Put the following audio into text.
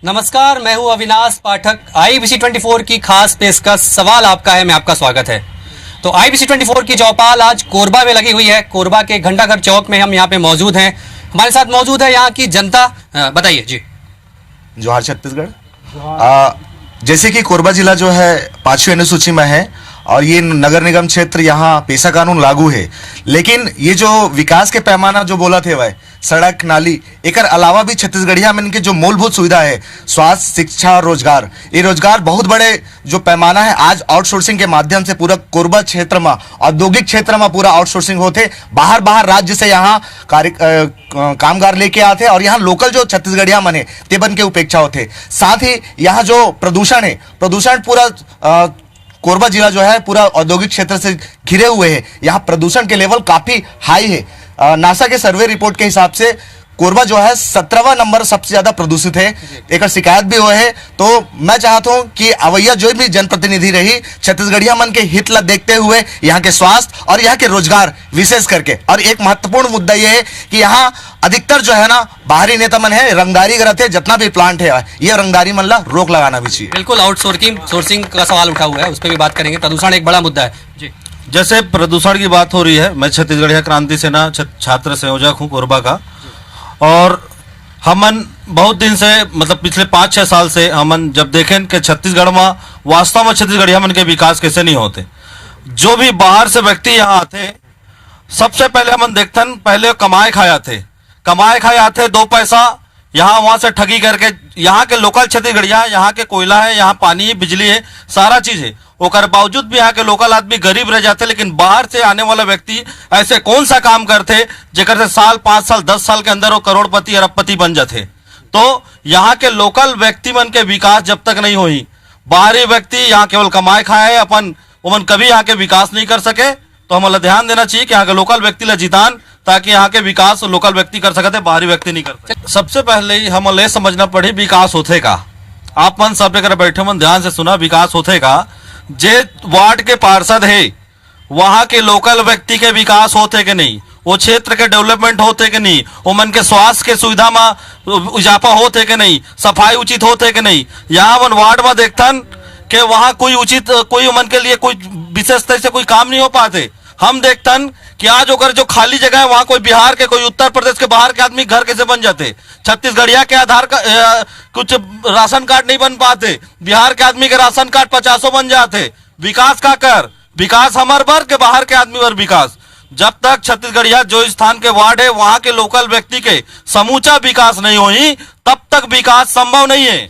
नमस्कार, मैं हूं अविनाश पाठक। IBC 24 की खास पेशकश सवाल आपका है, मैं आपका स्वागत है। तो IBC 24 की चौपाल आज कोरबा में लगी हुई है। कोरबा के घंटाघर चौक में हम यहाँ पे मौजूद हैं। हमारे साथ मौजूद है यहाँ की जनता। बताइए जी। जोहार छत्तीसगढ़। जैसे कि कोरबा जिला जो है 5वीं अनुसूची में है और ये नगर निगम क्षेत्र, यहाँ पेशा कानून लागू है, लेकिन ये जो विकास के पैमाना जो बोला थे वह सड़क नाली एक अलावा भी छत्तीसगढ़िया में इनके जो मूलभूत सुविधा है, स्वास्थ्य, शिक्षा और रोजगार, ये रोजगार बहुत बड़े जो पैमाना है आज आउटसोर्सिंग के माध्यम से पूरा कोरबा क्षेत्र में, औद्योगिक क्षेत्र में पूरा आउटसोर्सिंग होते, बाहर राज्य से यहाँ कामगार लेके आते और यहाँ लोकल जो छत्तीसगढ़िया मन है तेबन के उपेक्षा होते। साथ ही यहाँ जो प्रदूषण है, प्रदूषण पूरा कोरबा जिला जो है पूरा औद्योगिक क्षेत्र से घिरे हुए हैं। यहाँ प्रदूषण के लेवल काफी हाई है। नासा के सर्वे रिपोर्ट के हिसाब से कोरबा जो है 17वां नंबर सबसे ज्यादा प्रदूषित है। एक शिकायत भी हुए है। तो मैं चाहता हूं कि अवैया जो भी जनप्रतिनिधि रही छत्तीसगढ़िया मन के हित ला देखते हुए यहाँ के स्वास्थ्य और यहाँ के रोजगार विशेष करके, और एक महत्वपूर्ण मुद्दा यह है कि यहाँ अधिकतर जो है ना बाहरी नेता मन है, रंगदारी करते हैं। जितना भी प्लांट है ये रंगदारी मन ला रोक लगाना भी चाहिए। बिल्कुल, आउटसोर्सिंग का सवाल उठा हुआ है, उस पर भी बात करेंगे। प्रदूषण एक बड़ा मुद्दा है जी। जैसे प्रदूषण की बात हो रही है, मैं छत्तीसगढ़िया क्रांति सेना छात्र संयोजक हूँ कोरबा का, और हमन बहुत दिन से मतलब पिछले 5-6 साल से हमन जब देखें कि छत्तीसगढ़ में वास्तव में छत्तीसगढ़िया मन के विकास कैसे नहीं होते। जो भी बाहर से व्यक्ति यहाँ आते, सबसे पहले हमन देखते पहले कमाए खाए आते 2 पैसा यहाँ वहां से ठगी करके, यहाँ के लोकल छत्तीसगढ़िया, यहाँ के कोयला है, यहाँ पानी है, बिजली है, सारा चीज है, ओकर बावजूद भी यहाँ के लोकल आदमी गरीब रह जाते। लेकिन बाहर से आने वाला व्यक्ति ऐसे कौन सा काम करते जेकर से साल 5 साल 10 साल के अंदर वो करोड़पति अरबपति बन जाते। तो यहाँ के लोकल व्यक्ति मन के विकास जब तक नहीं हुई, बाहरी व्यक्ति यहाँ केवल कमाए खाए अपन उमन कभी यहाँ के विकास नहीं कर सके। तो हमें ध्यान देना चाहिए कि यहाँ के लोकल व्यक्ति ला जितान, ताकि यहाँ के विकास लोकल व्यक्ति कर सकते, बाहरी व्यक्ति नहीं कर सकते। सबसे पहले ही हमें ले समझना पड़ी विकास होते का। आप मन सब जगह बैठे मन ध्यान से सुना, विकास होते का जे वार्ड के पार्षद है वहां के लोकल व्यक्ति के विकास होते कि नहीं, वो क्षेत्र के डेवलपमेंट होते कि नहीं, उमन के स्वास्थ्य के सुविधा में इजाफा होते कि नहीं, सफाई उचित होते कि नहीं। यहाँ मन वार्ड में देखतन कि वहां कोई उमन के लिए कोई विशेष तरह से कोई काम नहीं हो पाते। हम देखतन कि आज अगर जो खाली जगह है वहां कोई बिहार के, कोई उत्तर प्रदेश के बाहर के आदमी घर कैसे बन जाते। छत्तीसगढ़िया के आधार का कुछ राशन कार्ड नहीं बन पाते, बिहार के आदमी के राशन कार्ड 50 बन जाते। विकास का कर, विकास हमार बर के बाहर के आदमी बर विकास। जब तक छत्तीसगढ़िया जो स्थान के वार्ड है वहां के लोकल व्यक्ति के समूचा विकास नहीं हुई, तब तक विकास संभव नहीं है।